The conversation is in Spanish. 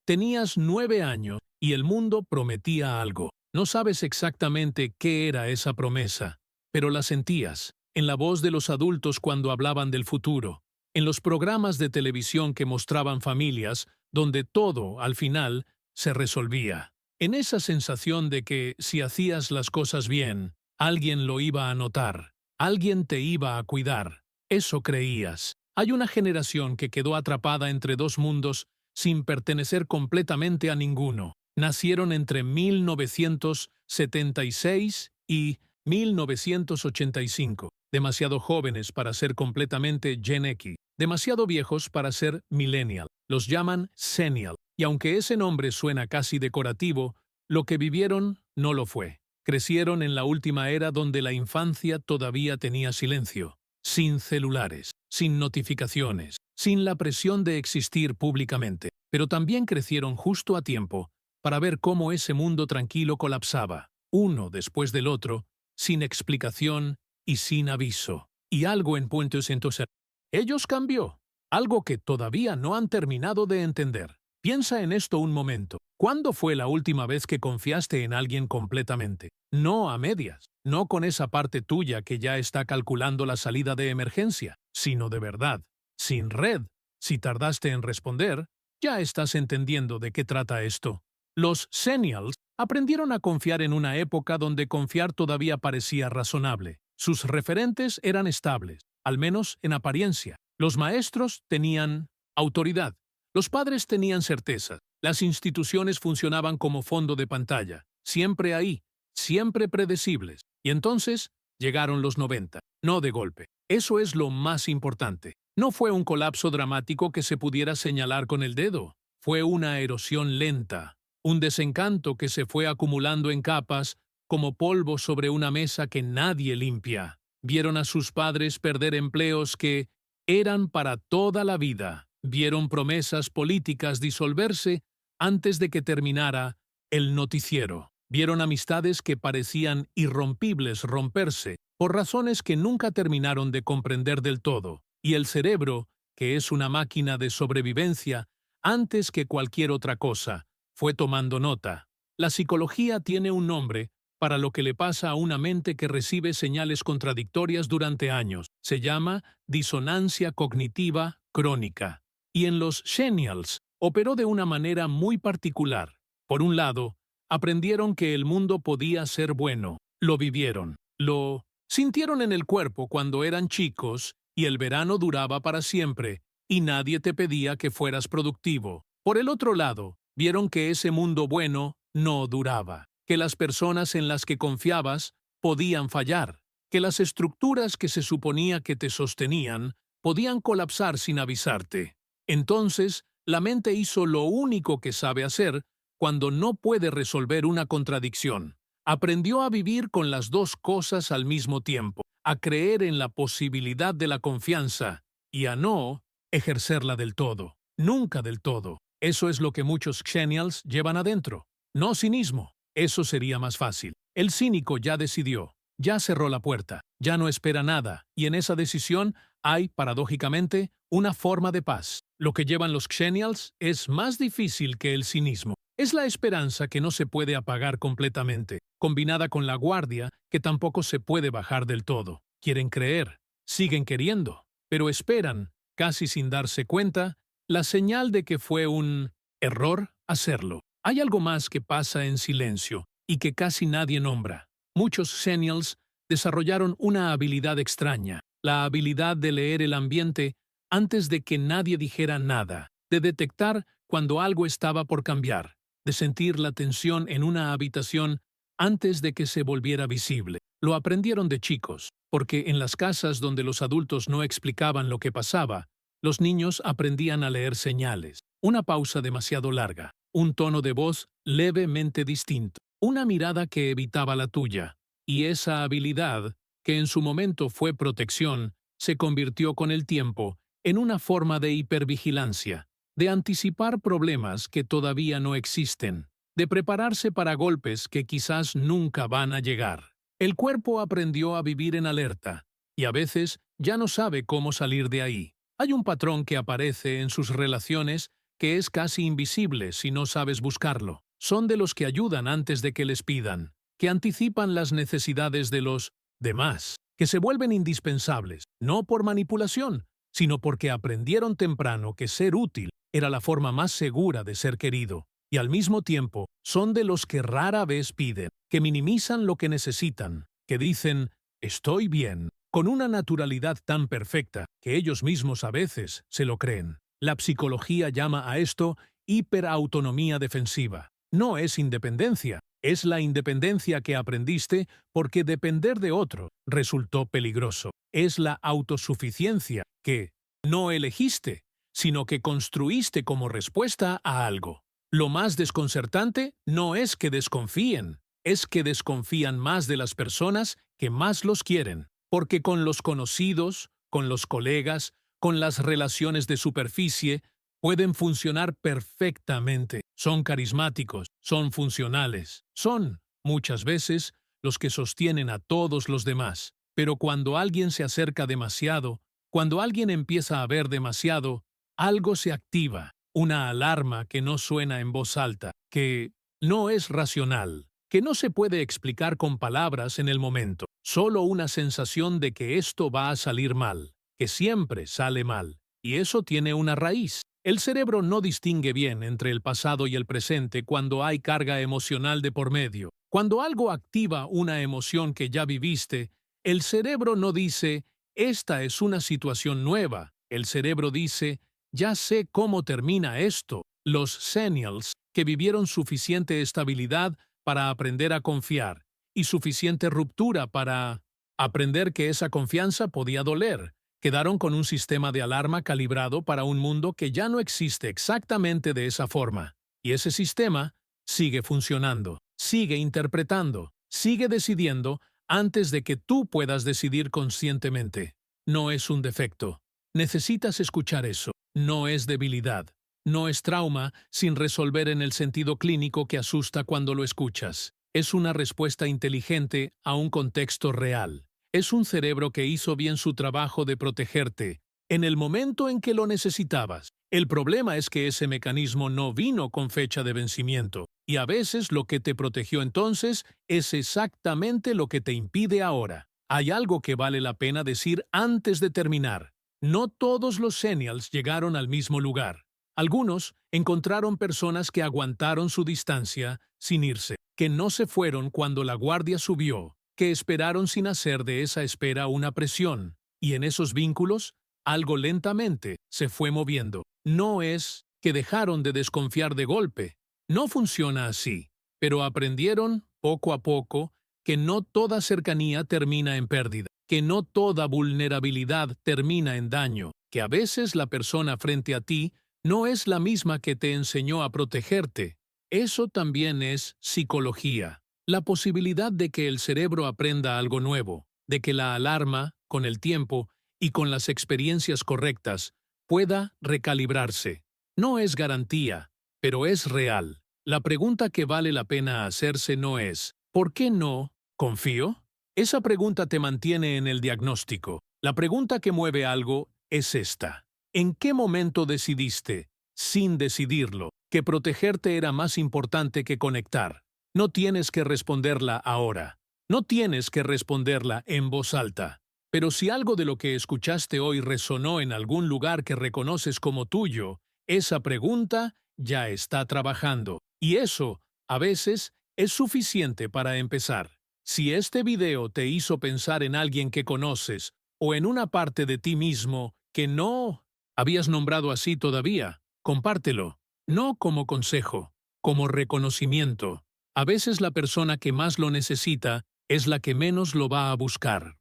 Tenías 9 años y el mundo prometía algo. No sabes exactamente qué era esa promesa, pero la sentías, en la voz de los adultos cuando hablaban del futuro, en los programas de televisión que mostraban familias donde todo, al final, se resolvía. En esa sensación de que, si hacías las cosas bien, alguien lo iba a notar, alguien te iba a cuidar. Eso creías. Hay una generación que quedó atrapada entre dos mundos sin pertenecer completamente a ninguno. Nacieron entre 1976 y 1985, demasiado jóvenes para ser completamente Gen X, demasiado viejos para ser millennial. Los llaman Xennial, y aunque ese nombre suena casi decorativo, lo que vivieron no lo fue. Crecieron en la última era donde la infancia todavía tenía silencio, sin celulares, sin notificaciones, sin la presión de existir públicamente, pero también crecieron justo a tiempo para ver cómo ese mundo tranquilo colapsaba, uno después del otro, sin explicación y sin aviso. Y algo en Puentes entonces, ellos cambió, algo que todavía no han terminado de entender. Piensa en esto un momento. ¿Cuándo fue la última vez que confiaste en alguien completamente? No a medias, no con esa parte tuya que ya está calculando la salida de emergencia, sino de verdad, sin red. Si tardaste en responder, ya estás entendiendo de qué trata esto. Los Xennials aprendieron a confiar en una época donde confiar todavía parecía razonable. Sus referentes eran estables, al menos en apariencia. Los maestros tenían autoridad. Los padres tenían certeza. Las instituciones funcionaban como fondo de pantalla, siempre ahí, siempre predecibles. Y entonces llegaron los 90, no de golpe. Eso es lo más importante. No fue un colapso dramático que se pudiera señalar con el dedo. Fue una erosión lenta. Un desencanto que se fue acumulando en capas, como polvo sobre una mesa que nadie limpia. Vieron a sus padres perder empleos que eran para toda la vida. Vieron promesas políticas disolverse antes de que terminara el noticiero. Vieron amistades que parecían irrompibles romperse por razones que nunca terminaron de comprender del todo. Y el cerebro, que es una máquina de sobrevivencia antes que cualquier otra cosa, fue tomando nota. La psicología tiene un nombre para lo que le pasa a una mente que recibe señales contradictorias durante años. Se llama disonancia cognitiva crónica. Y en los Xennials operó de una manera muy particular. Por un lado, aprendieron que el mundo podía ser bueno. Lo vivieron. Lo sintieron en el cuerpo cuando eran chicos y el verano duraba para siempre y nadie te pedía que fueras productivo. Por el otro lado, vieron que ese mundo bueno no duraba, que las personas en las que confiabas podían fallar, que las estructuras que se suponía que te sostenían podían colapsar sin avisarte. Entonces, la mente hizo lo único que sabe hacer cuando no puede resolver una contradicción. Aprendió a vivir con las dos cosas al mismo tiempo, a creer en la posibilidad de la confianza y a no ejercerla del todo, nunca del todo. Eso es lo que muchos Xennials llevan adentro. No cinismo, eso sería más fácil. El cínico ya decidió, ya cerró la puerta, ya no espera nada, y en esa decisión hay, paradójicamente, una forma de paz. Lo que llevan los Xennials es más difícil que el cinismo. Es la esperanza que no se puede apagar completamente, combinada con la guardia que tampoco se puede bajar del todo. Quieren creer, siguen queriendo, pero esperan, casi sin darse cuenta, la señal de que fue un error hacerlo. Hay algo más que pasa en silencio y que casi nadie nombra. Muchos Xennials desarrollaron una habilidad extraña, la habilidad de leer el ambiente antes de que nadie dijera nada, de detectar cuando algo estaba por cambiar, de sentir la tensión en una habitación antes de que se volviera visible. Lo aprendieron de chicos, porque en las casas donde los adultos no explicaban lo que pasaba, los niños aprendían a leer señales, una pausa demasiado larga, un tono de voz levemente distinto, una mirada que evitaba la tuya, y esa habilidad, que en su momento fue protección, se convirtió con el tiempo en una forma de hipervigilancia, de anticipar problemas que todavía no existen, de prepararse para golpes que quizás nunca van a llegar. El cuerpo aprendió a vivir en alerta, y a veces ya no sabe cómo salir de ahí. Hay un patrón que aparece en sus relaciones que es casi invisible si no sabes buscarlo. Son de los que ayudan antes de que les pidan, que anticipan las necesidades de los demás, que se vuelven indispensables, no por manipulación, sino porque aprendieron temprano que ser útil era la forma más segura de ser querido. Y al mismo tiempo, son de los que rara vez piden, que minimizan lo que necesitan, que dicen, estoy bien, con una naturalidad tan perfecta que ellos mismos a veces se lo creen. La psicología llama a esto hiperautonomía defensiva. No es independencia, es la independencia que aprendiste porque depender de otro resultó peligroso. Es la autosuficiencia que no elegiste, sino que construiste como respuesta a algo. Lo más desconcertante no es que desconfíen, es que desconfían más de las personas que más los quieren, porque con los conocidos, con los colegas, con las relaciones de superficie, pueden funcionar perfectamente. Son carismáticos, son funcionales, son, muchas veces, los que sostienen a todos los demás. Pero cuando alguien se acerca demasiado, cuando alguien empieza a ver demasiado, algo se activa, una alarma que no suena en voz alta, que no es racional, que no se puede explicar con palabras en el momento, solo una sensación de que esto va a salir mal, que siempre sale mal, y eso tiene una raíz. El cerebro no distingue bien entre el pasado y el presente cuando hay carga emocional de por medio. Cuando algo activa una emoción que ya viviste, el cerebro no dice, esta es una situación nueva. El cerebro dice, ya sé cómo termina esto. Los Xennials, que vivieron suficiente estabilidad para aprender a confiar y suficiente ruptura para aprender que esa confianza podía doler, quedaron con un sistema de alarma calibrado para un mundo que ya no existe exactamente de esa forma. Y ese sistema sigue funcionando, sigue interpretando, sigue decidiendo antes de que tú puedas decidir conscientemente. No es un defecto. Necesitas escuchar eso. No es debilidad. No es trauma sin resolver en el sentido clínico que asusta cuando lo escuchas. Es una respuesta inteligente a un contexto real. Es un cerebro que hizo bien su trabajo de protegerte en el momento en que lo necesitabas. El problema es que ese mecanismo no vino con fecha de vencimiento, y a veces lo que te protegió entonces es exactamente lo que te impide ahora. Hay algo que vale la pena decir antes de terminar. No todos los Xennials llegaron al mismo lugar. Algunos encontraron personas que aguantaron su distancia sin irse, que no se fueron cuando la guardia subió, que esperaron sin hacer de esa espera una presión, y en esos vínculos, algo lentamente se fue moviendo. No es que dejaron de desconfiar de golpe, no funciona así, pero aprendieron, poco a poco, que no toda cercanía termina en pérdida, que no toda vulnerabilidad termina en daño, que a veces la persona frente a ti no es la misma que te enseñó a protegerte. Eso también es psicología. La posibilidad de que el cerebro aprenda algo nuevo, de que la alarma, con el tiempo y con las experiencias correctas, pueda recalibrarse. No es garantía, pero es real. La pregunta que vale la pena hacerse no es ¿por qué no confío? Esa pregunta te mantiene en el diagnóstico. La pregunta que mueve algo es esta. ¿En qué momento decidiste, sin decidirlo, que protegerte era más importante que conectar? No tienes que responderla ahora. No tienes que responderla en voz alta. Pero si algo de lo que escuchaste hoy resonó en algún lugar que reconoces como tuyo, esa pregunta ya está trabajando. Y eso, a veces, es suficiente para empezar. Si este video te hizo pensar en alguien que conoces o en una parte de ti mismo que no habías nombrado así todavía, compártelo. No como consejo, como reconocimiento. A veces la persona que más lo necesita es la que menos lo va a buscar.